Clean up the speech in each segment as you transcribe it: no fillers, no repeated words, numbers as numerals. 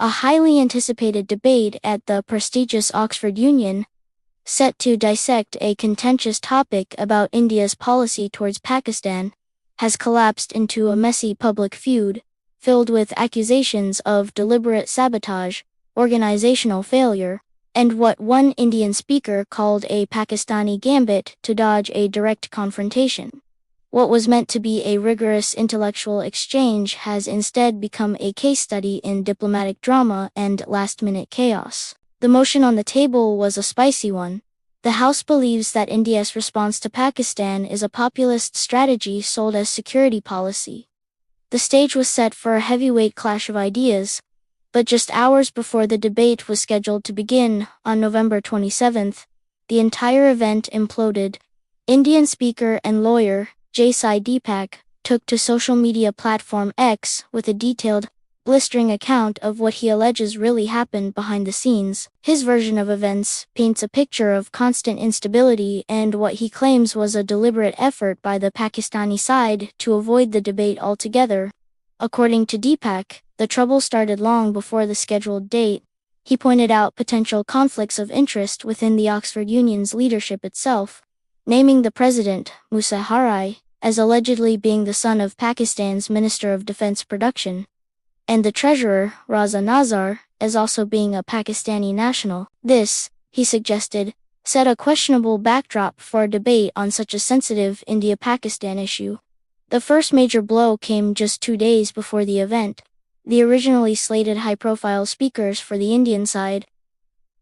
a highly anticipated debate at the prestigious Oxford Union, set to dissect a contentious topic about India's policy towards Pakistan, has collapsed into a messy public feud, filled with accusations of deliberate sabotage, organizational failure, and what one Indian speaker called a Pakistani gambit to dodge a direct confrontation. What was meant to be a rigorous intellectual exchange has instead become a case study in diplomatic drama and last-minute chaos. The motion on the table was a spicy one. The House believes that India's response to Pakistan is a populist strategy sold as security policy. The stage was set for a heavyweight clash of ideas, but just hours before the debate was scheduled to begin, on November 27th, the entire event imploded. Indian speaker and lawyer Sai Deepak took to social media platform X with a detailed, blistering account of what he alleges really happened behind the scenes. His version of events paints a picture of constant instability and what he claims was a deliberate effort by the Pakistani side to avoid the debate altogether. According to Deepak, the trouble started long before the scheduled date. He pointed out potential conflicts of interest within the Oxford Union's leadership itself, naming the president, Musa Harai, as allegedly being the son of Pakistan's Minister of Defense Production, and the treasurer, Raza Nazar, as also being a Pakistani national. This, he suggested, set a questionable backdrop for a debate on such a sensitive India-Pakistan issue. The first major blow came just 2 days before the event. The originally slated high-profile speakers for the Indian side,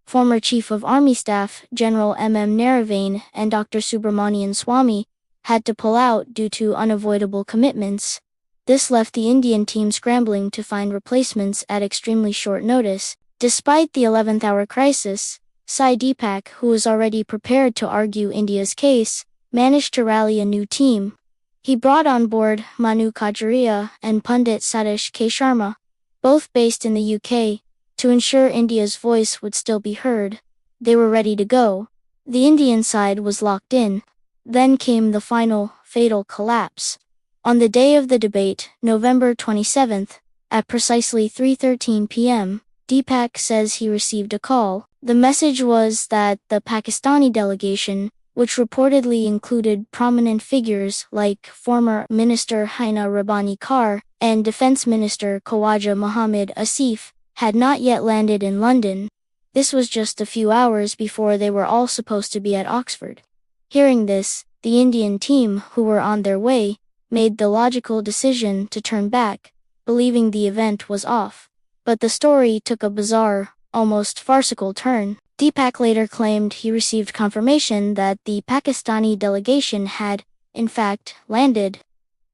former Chief of Army Staff General M.M. Naravane and Dr. Subramanian Swamy, had to pull out due to unavoidable commitments. This left the Indian team scrambling to find replacements at extremely short notice. Despite the 11th-hour crisis, Sai Deepak, who was already prepared to argue India's case, managed to rally a new team. He brought on board Manu Kajaria and Pundit Satish K. Sharma, both based in the UK, to ensure India's voice would still be heard. They were ready to go. The Indian side was locked in. Then came the final, fatal collapse. On the day of the debate, November 27th, at precisely 3:13 p.m., Deepak says he received a call. The message was that the Pakistani delegation, which reportedly included prominent figures like former Minister Hina Rabbani Kar and Defense Minister Khawaja Mohammad Asif, had not yet landed in London. This was just a few hours before they were all supposed to be at Oxford. Hearing this, the Indian team, who were on their way, made the logical decision to turn back, believing the event was off. But the story took a bizarre, almost farcical turn. Deepak later claimed he received confirmation that the Pakistani delegation had, in fact, landed.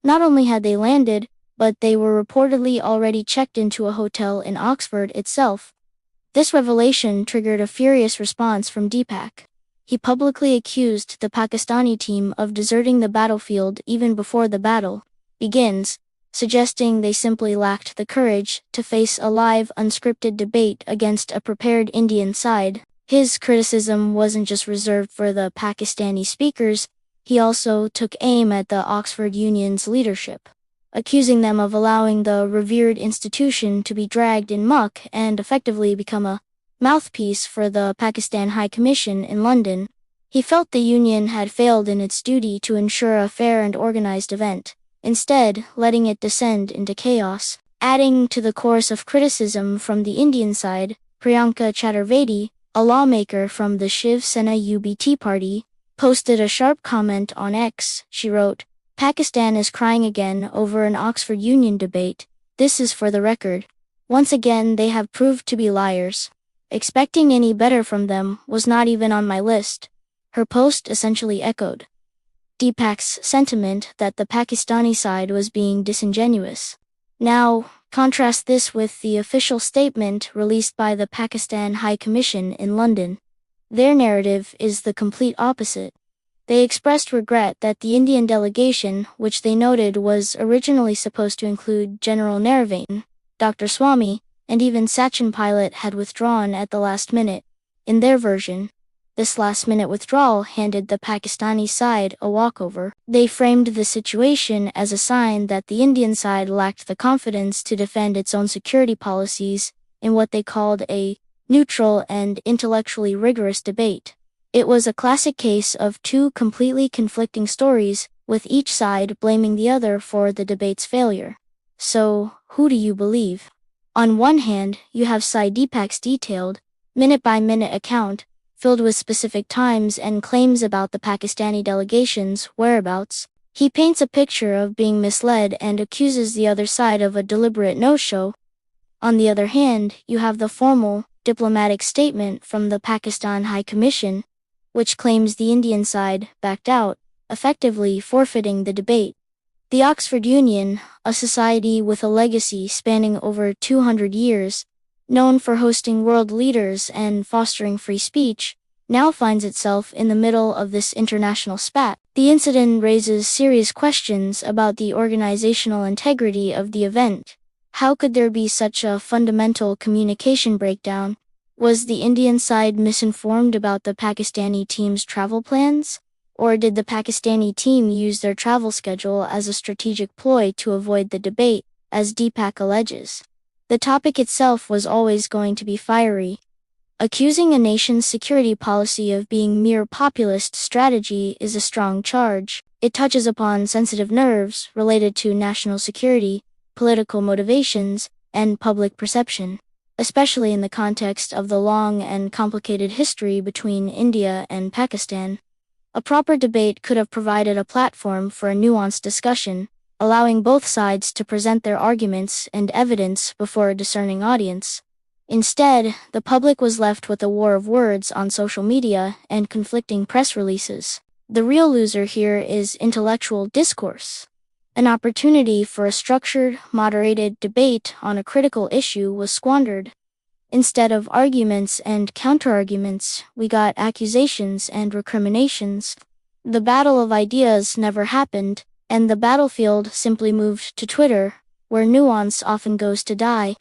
Not only had they landed, but they were reportedly already checked into a hotel in Oxford itself. This revelation triggered a furious response from Deepak. He publicly accused the Pakistani team of deserting the battlefield even before the battle begins, suggesting they simply lacked the courage to face a live, unscripted debate against a prepared Indian side. His criticism wasn't just reserved for the Pakistani speakers, he also took aim at the Oxford Union's leadership, accusing them of allowing the revered institution to be dragged in muck and effectively become a mouthpiece for the Pakistan High Commission in London. He felt the union had failed in its duty to ensure a fair and organized event, instead letting it descend into chaos. Adding to the chorus of criticism from the Indian side, Priyanka Chaturvedi, a lawmaker from the Shiv Sena UBT party, posted a sharp comment on X. She wrote, "Pakistan is crying again over an Oxford Union debate. This is for the record. Once again they have proved to be liars. Expecting any better from them was not even on my list." Her post essentially echoed Deepak's sentiment that the Pakistani side was being disingenuous. Now, contrast this with the official statement released by the Pakistan High Commission in London. Their narrative is the complete opposite. They expressed regret that the Indian delegation, which they noted was originally supposed to include General Naravane, Dr. Swamy, and even Sachin Pilot, had withdrawn at the last minute. In their version, this last-minute withdrawal handed the Pakistani side a walkover. They framed the situation as a sign that the Indian side lacked the confidence to defend its own security policies, in what they called a neutral and intellectually rigorous debate. It was a classic case of two completely conflicting stories, with each side blaming the other for the debate's failure. So, who do you believe? On one hand, you have Sai Deepak's detailed, minute-by-minute account, filled with specific times and claims about the Pakistani delegation's whereabouts. He paints a picture of being misled and accuses the other side of a deliberate no-show. On the other hand, you have the formal, diplomatic statement from the Pakistan High Commission, which claims the Indian side backed out, effectively forfeiting the debate. The Oxford Union, a society with a legacy spanning over 200 years, known for hosting world leaders and fostering free speech, now finds itself in the middle of this international spat. The incident raises serious questions about the organizational integrity of the event. How could there be such a fundamental communication breakdown? Was the Indian side misinformed about the Pakistani team's travel plans? Or did the Pakistani team use their travel schedule as a strategic ploy to avoid the debate, as Deepak alleges? The topic itself was always going to be fiery. Accusing a nation's security policy of being mere populist strategy is a strong charge. It touches upon sensitive nerves related to national security, political motivations, and public perception, especially in the context of the long and complicated history between India and Pakistan. A proper debate could have provided a platform for a nuanced discussion, allowing both sides to present their arguments and evidence before a discerning audience. Instead, the public was left with a war of words on social media and conflicting press releases. The real loser here is intellectual discourse. An opportunity for a structured, moderated debate on a critical issue was squandered. Instead of arguments and counterarguments, we got accusations and recriminations. The battle of ideas never happened, and the battlefield simply moved to Twitter, where nuance often goes to die.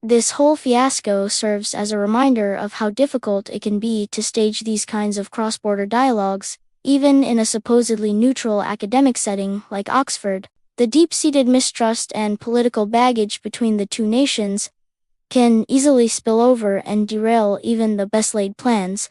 This whole fiasco serves as a reminder of how difficult it can be to stage these kinds of cross-border dialogues, even in a supposedly neutral academic setting like Oxford. The deep-seated mistrust and political baggage between the two nations can easily spill over and derail even the best-laid plans.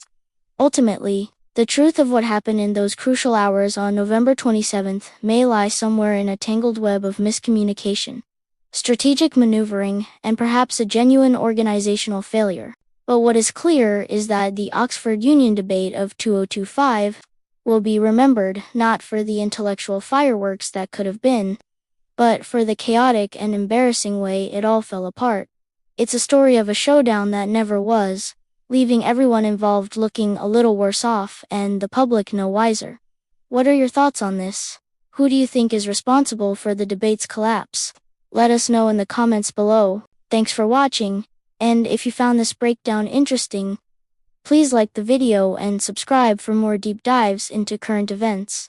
Ultimately, the truth of what happened in those crucial hours on November 27th may lie somewhere in a tangled web of miscommunication, strategic maneuvering, and perhaps a genuine organizational failure. But what is clear is that the Oxford Union debate of 2025 will be remembered not for the intellectual fireworks that could have been, but for the chaotic and embarrassing way it all fell apart. It's a story of a showdown that never was, leaving everyone involved looking a little worse off and the public no wiser. What are your thoughts on this? Who do you think is responsible for the debate's collapse? Let us know in the comments below. Thanks for watching, and if you found this breakdown interesting, please like the video and subscribe for more deep dives into current events.